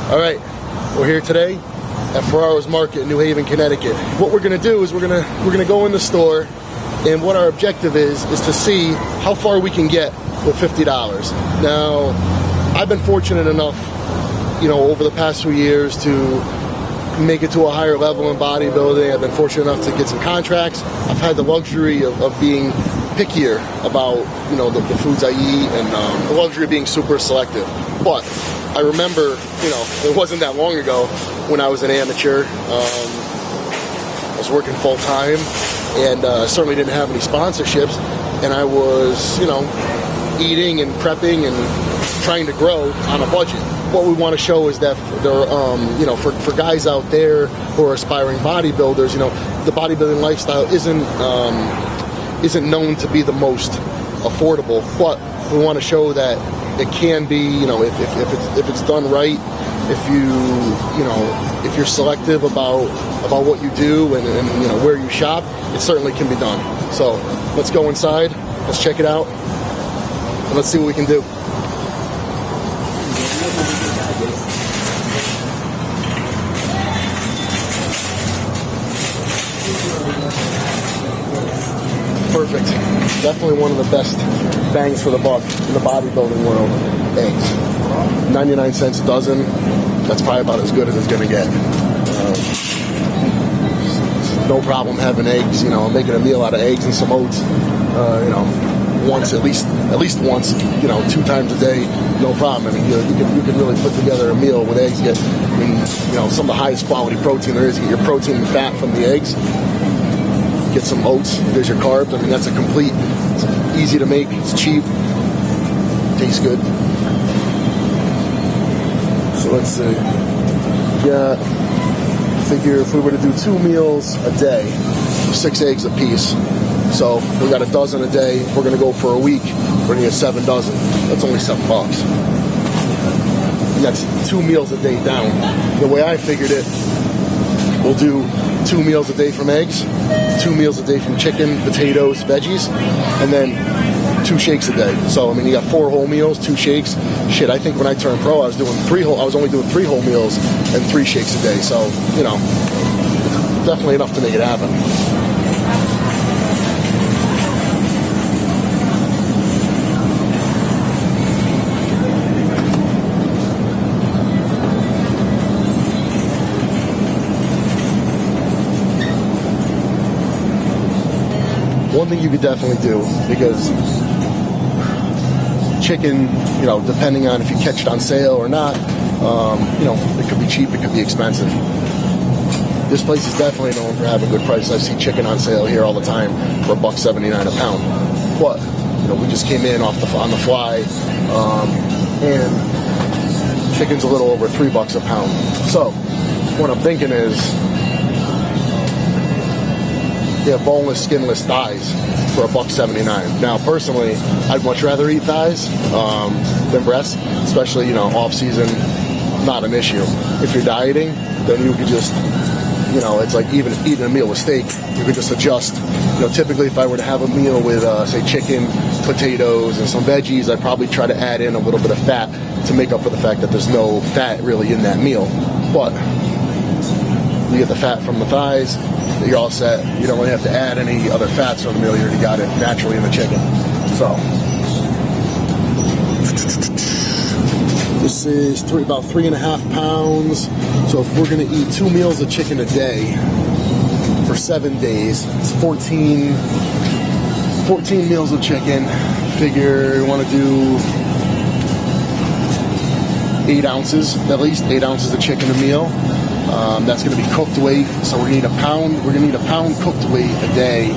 All right, we're here today at Ferraro's Market in New Haven, Connecticut. What we're gonna do is we're gonna go in the store, and what our objective is to see how far we can get with $50. Now, I've been fortunate enough, you know, over the past few years to make it to a higher level in bodybuilding. I've been fortunate enough to get some contracts. I've had the luxury of being pickier about, you know, the foods I eat, and the luxury of being super selective. But I remember, you know, it wasn't that long ago when I was an amateur. I was working full time, and certainly didn't have any sponsorships, and I was, you know, eating and prepping and trying to grow on a budget. What we want to show is that there are, you know, for guys out there who are aspiring bodybuilders, you know, the bodybuilding lifestyle isn't known to be the most affordable, but we want to show that it can be, you know, if it's done right, if you're selective about what you do and you know where you shop, it certainly can be done. So let's go inside, let's check it out, and let's see what we can do. Perfect. Definitely one of the best bangs for the buck in the bodybuilding world. Eggs. 99 cents a dozen. That's probably about as good as it's going to get. No problem having eggs. You know, making a meal out of eggs and some oats. You know, once at least once. You know, 2 times a day. No problem. I mean, you can really put together a meal with eggs. Get, I mean, you know, some of the highest quality protein there is. You get your protein and fat from the eggs. Get some oats, there's your carbs. I mean, that's a complete, it's easy to make, it's cheap, tastes good. So let's see, yeah, figure if we were to do 2 meals a day, 6 eggs a piece. So we got a dozen a day, we're gonna go for a week, we're gonna get 7 dozen. That's only $7. And that's 2 meals a day down. The way I figured it, we'll do 2 meals a day from eggs, 2 meals a day from chicken, potatoes, veggies, and then 2 shakes a day. So I mean, you got 4 whole meals, 2 shakes. Shit, I think when I turned pro, I was only doing 3 whole meals and 3 shakes a day. So, you know, definitely enough to make it happen. One thing you could definitely do, because chicken, you know, depending on if you catch it on sale or not, you know, it could be cheap, it could be expensive. This place is definitely known for having good prices. I see chicken on sale here all the time for $1.79 a pound. But, you know, we just came in on the fly, and chicken's a little over $3 a pound. So, what I'm thinking is, they have boneless, skinless thighs for $1.79. Now, personally, I'd much rather eat thighs than breasts, especially, you know, off season. Not an issue. If you're dieting, then you could just, you know, it's like even eating a meal with steak. You could just adjust. You know, typically, if I were to have a meal with, say, chicken, potatoes, and some veggies, I'd probably try to add in a little bit of fat to make up for the fact that there's no fat really in that meal. But you get the fat from the thighs, you're all set. You don't really have to add any other fats on the meal. You already got it naturally in the chicken. So this is about 3.5 pounds. So if we're going to eat 2 meals of chicken a day for 7 days, it's 14 meals of chicken. Figure you want to do 8 ounces, at least 8 ounces of chicken a meal. That's going to be cooked weight, so we're going to need a pound. We're going to need a pound cooked weight a day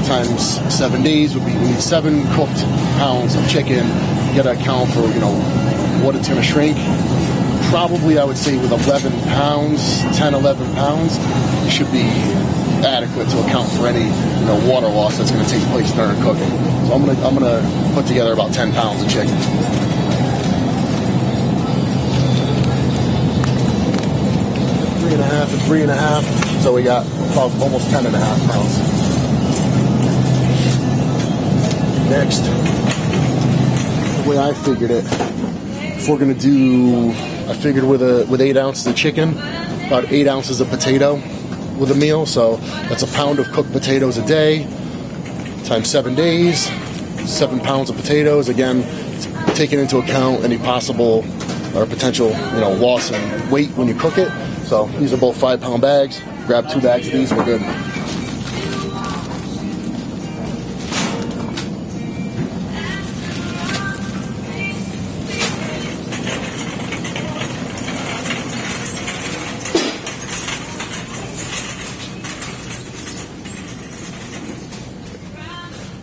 times 7 days would be, we need 7 cooked pounds of chicken. You got to account for, you know, what it's going to shrink. Probably, I would say, with 11 pounds, 10, 11 pounds, it should be adequate to account for any, you know, water loss that's going to take place during cooking. So I'm gonna put together about 10 pounds of chicken. 3.5 and 3.5, so we got about almost 10.5 pounds. Next, the way I figured it, if we're gonna do I figured with 8 ounces of chicken, about 8 ounces of potato with a meal. So that's a pound of cooked potatoes a day times 7 days, 7 pounds of potatoes. Again, taking into account any possible or potential, loss in weight when you cook it. So these are both 5-pound bags. Grab 2 bags of these, we're good.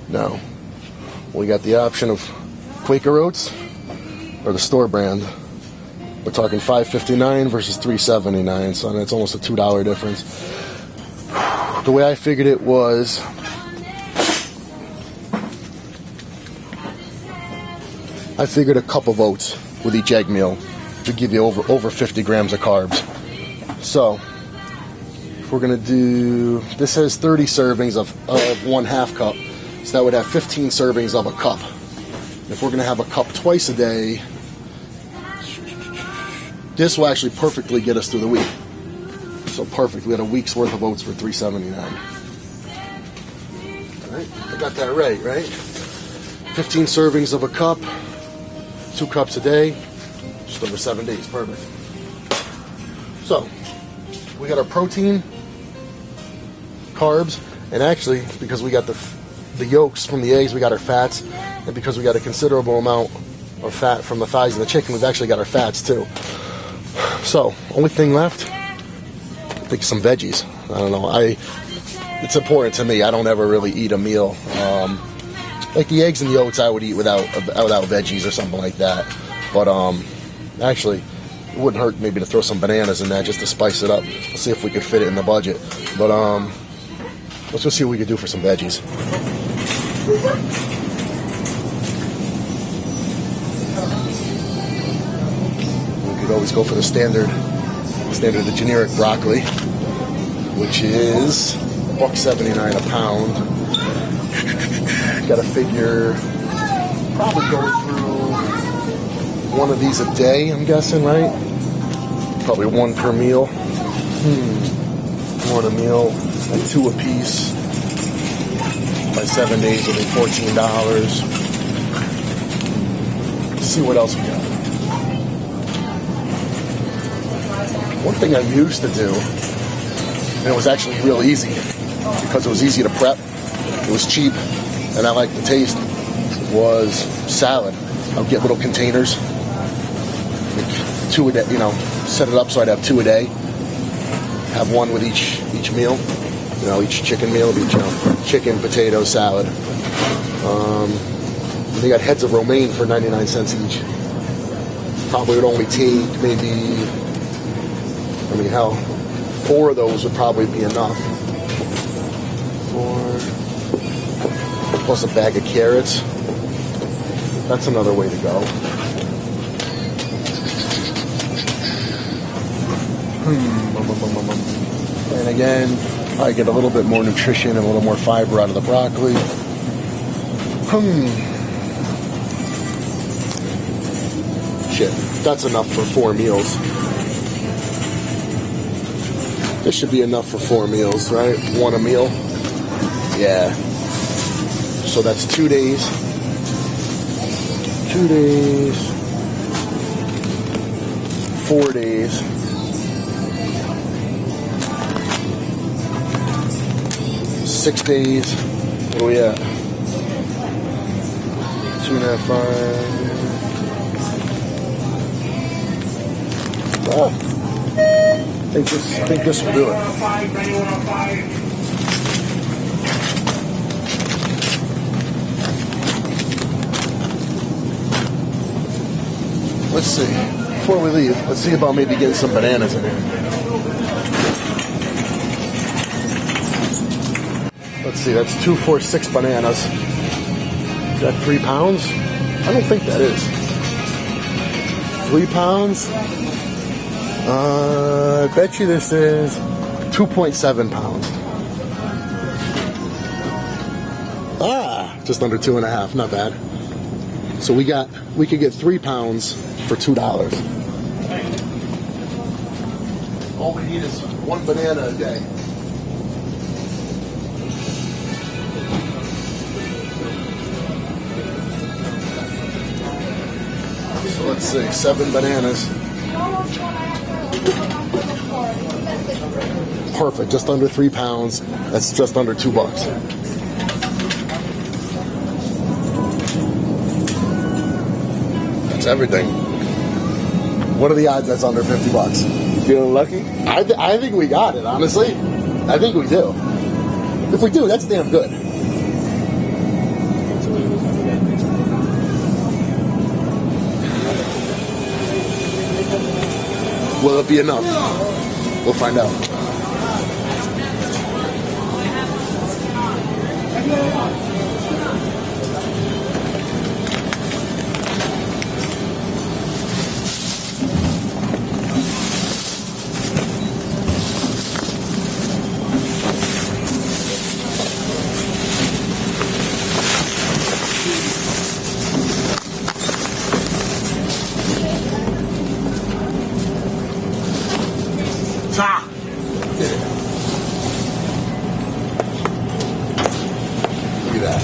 Now, we got the option of Quaker Oats or the store brand. We're talking $5.59 versus $3.79, so that's almost a $2 difference. The way I figured it was, I figured a cup of oats with each egg meal would give you over 50 grams of carbs. So, if we're gonna do, this has 30 servings of 1/2 cup, so that would have 15 servings of a cup. If we're gonna have a cup twice a day, this will actually perfectly get us through the week. So perfect. We had a week's worth of oats for $3.79. All right, I got that right? 15 servings of a cup, 2 cups a day, just over 7 days. Perfect. So we got our protein, carbs, and actually because we got the yolks from the eggs, we got our fats, and because we got a considerable amount of fat from the thighs and the chicken, we've actually got our fats too. So, only thing left, I think some veggies. I don't know. It's important to me. I don't ever really eat a meal. Like the eggs and the oats, I would eat without veggies or something like that. But actually, it wouldn't hurt maybe to throw some bananas in that just to spice it up. Let's see if we could fit it in the budget. But let's go see what we could do for some veggies. Always go for the standard, the generic broccoli, which is $1.79 a pound. Got to figure probably going through one of these a day, I'm guessing, right? Probably 1 per meal. 1 a meal, and 2 a piece. By 7 days, it'll be $14. Let's see what else we got. One thing I used to do, and it was actually real easy, because it was easy to prep, it was cheap, and I liked the taste, was salad. I'll get little containers, like 2 a day, set it up so I'd have 2 a day, have 1 with each meal, each chicken meal, each chicken, potato, salad. They got heads of romaine for 99 cents each. Probably would only take maybe, hell, 4 of those would probably be enough. 4 plus a bag of carrots. That's another way to go. And again, I get a little bit more nutrition and a little more fiber out of the broccoli. Shit, that's enough for 4 meals. This should be enough for 4 meals, right? 1 a meal. Yeah. So that's 2 days. 2 days. 4 days. 6 days. What are we at? 2.5, 5. Oh. I think this will do it. Let's see. Before we leave, let's see about maybe getting some bananas in here. Let's see, that's 2, 4, 6 bananas. Is that 3 pounds? I don't think that is. 3 pounds? I bet you this is 2.7 pounds. Just under 2.5, not bad. So we could get 3 pounds for $2. all we need is one banana a day. So let's see, 7 bananas. Perfect, just under 3 pounds. That's just under $2. That's everything. What are the odds that's under $50? You feeling lucky? I think we got it, honestly. I think we do. If we do, that's damn good. Will it be enough? We'll find out. Ah! Look at that.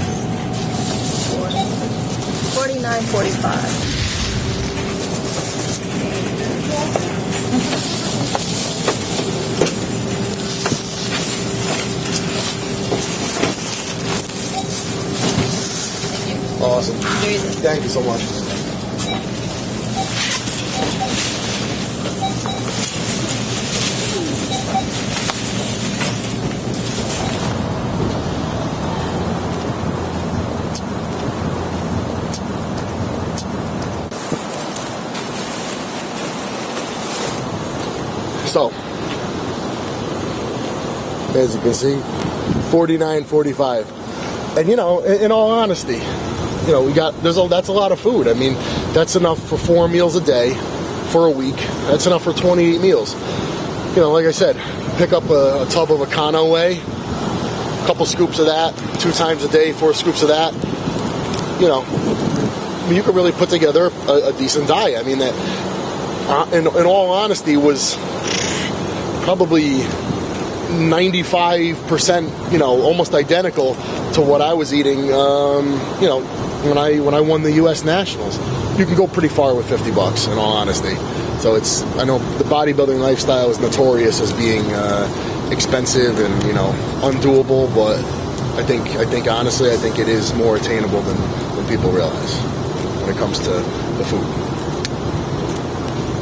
49.45. Awesome. Thank you so much. So, as you can see, 49.45, and you know, in all honesty, you know, that's a lot of food. I mean, that's enough for 4 meals a day for a week. That's enough for 28 meals. You know, like I said, pick up a tub of Econo Whey, a couple scoops of that, 2 times a day, 4 scoops of that. You know, I mean, you could really put together a decent diet. I mean, that, in all honesty, was probably 95%, you know, almost identical to what I was eating, you know, when I won the U.S. Nationals. You can go pretty far with $50, in all honesty. So I know the bodybuilding lifestyle is notorious as being expensive and, you know, undoable, but I think honestly, I think it is more attainable than people realize when it comes to the food.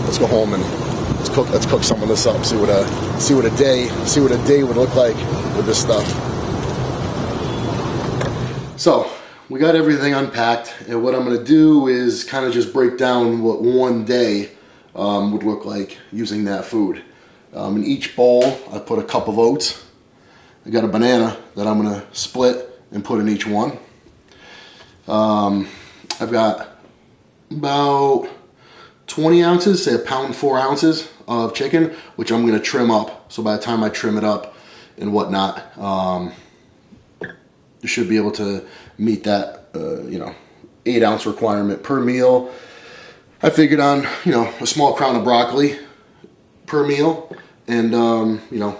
Let's go home and let's cook some of this up. See what a day would look like with this stuff. So we got everything unpacked, and what I'm going to do is kind of just break down what one day would look like using that food. In each bowl, I put a cup of oats. I got a banana that I'm going to split and put in each one. I've got about 20 ounces, say 1 pound 4 ounces of chicken, which I'm going to trim up. So by the time I trim it up and whatnot, you should be able to meet that, you know, 8 ounce requirement per meal. I figured on, you know, a small crown of broccoli per meal, and you know,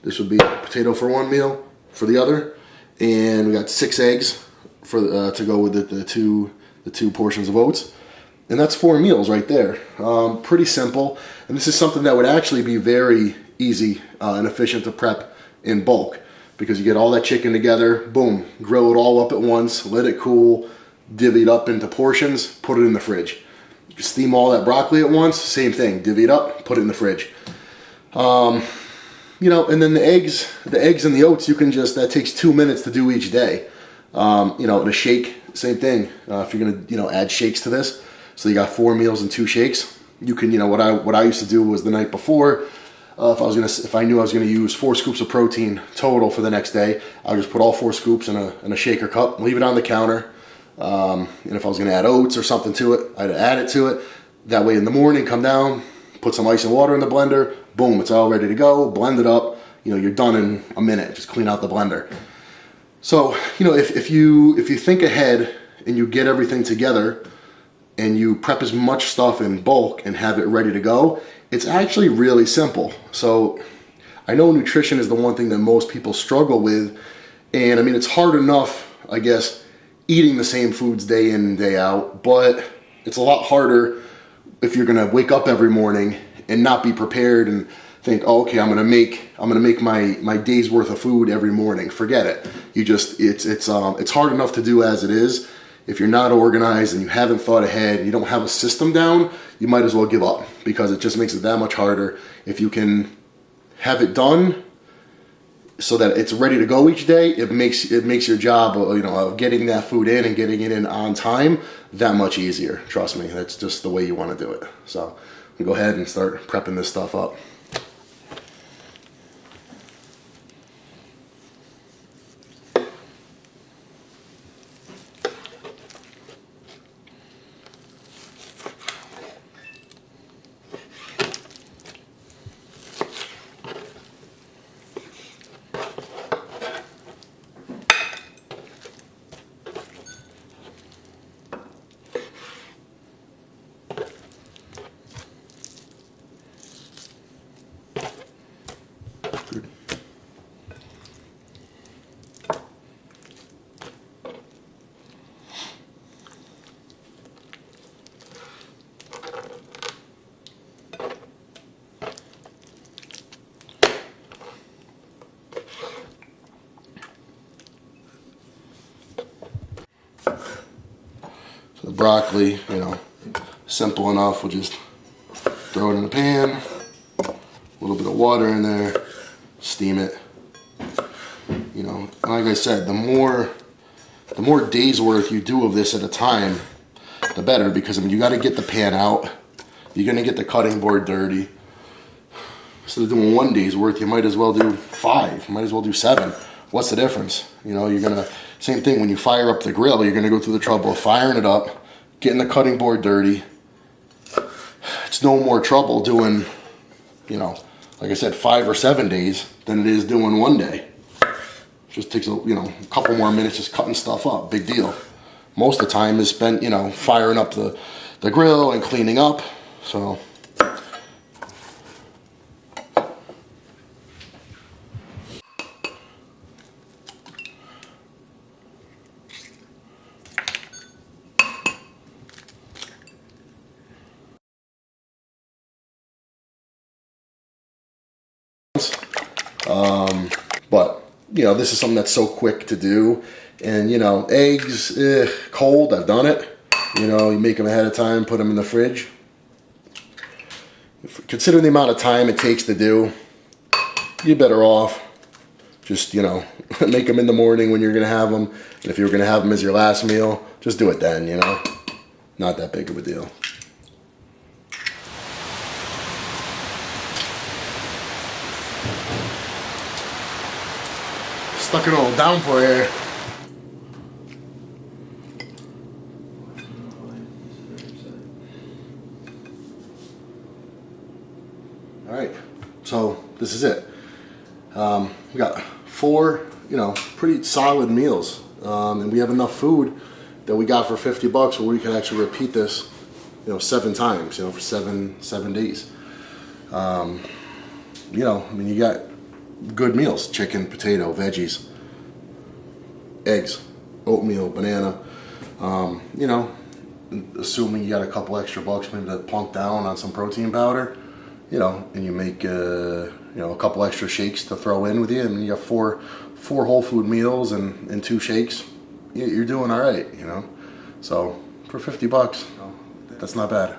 this would be a potato for one meal for the other, and we got 6 eggs for to go with the two portions of oats. And that's 4 meals right there. Pretty simple. And this is something that would actually be very easy and efficient to prep in bulk, because you get all that chicken together, boom, grill it all up at once, let it cool, divvy it up into portions, put it in the fridge. You can steam all that broccoli at once, same thing, divvy it up, put it in the fridge. You know, and then the eggs and the oats, that takes 2 minutes to do each day. You know, and a shake, same thing. If you're gonna, you know, add shakes to this, so you got 4 meals and 2 shakes. You can, you know, what I used to do was the night before, if I knew I was gonna use 4 scoops of protein total for the next day, I would just put all 4 scoops in a shaker cup, leave it on the counter. And if I was gonna add oats or something to it, I'd add it to it. That way in the morning, come down, put some ice and water in the blender, boom, it's all ready to go, blend it up. You know, you're done in a minute. Just clean out the blender. So, you know, if you think ahead and you get everything together and you prep as much stuff in bulk and have it ready to go, It's actually really simple. So I know nutrition is the one thing that most people struggle with, and I mean, it's hard enough, I guess, eating the same foods day in and day out, but it's a lot harder if you're gonna wake up every morning and not be prepared and think, oh, okay, I'm gonna make my day's worth of food every morning. Forget it. It's hard enough to do as it is. If you're not organized and you haven't thought ahead and you don't have a system down, you might as well give up, because it just makes it that much harder. If you can have it done so that it's ready to go each day, it makes your job, of getting that food in and getting it in on time that much easier. Trust me, that's just the way you want to do it. So we go ahead and start prepping this stuff up. The broccoli, simple enough. We'll just throw it in the pan, a little bit of water in there, steam it. Like I said, the more days worth you do of this at a time, the better, because you got to get the pan out. You're gonna get the cutting board dirty. Instead of doing 1 day's worth, you might as well do 5. You might as well do 7. What's the difference? Same thing when you fire up the grill, you're gonna go through the trouble of firing it up, getting the cutting board dirty. It's no more trouble doing, like I said, 5 or 7 days than it is doing 1 day. It just takes a couple more minutes just cutting stuff up. Big deal. Most of the time is spent, firing up the grill and cleaning up. So. But this is something that's so quick to do, and eggs, cold, I've done it. You make them ahead of time, put them in the fridge. Considering the amount of time it takes to do, you're better off just make them in the morning when you're gonna have them, and if you're gonna have them as your last meal, just do it then. Not that big of a deal. Stuck it all down for you. Alright, so this is it. We got 4, pretty solid meals. And we have enough food that we got for 50 bucks where we could actually repeat this, 7 times, for seven days. You got good meals: chicken, potato, veggies, eggs, oatmeal, banana. Assuming you got a couple extra bucks maybe to plunk down on some protein powder, and you make a couple extra shakes to throw in with you, and you got four whole food meals and 2 shakes. You're doing all right, So for 50 bucks, that's not bad.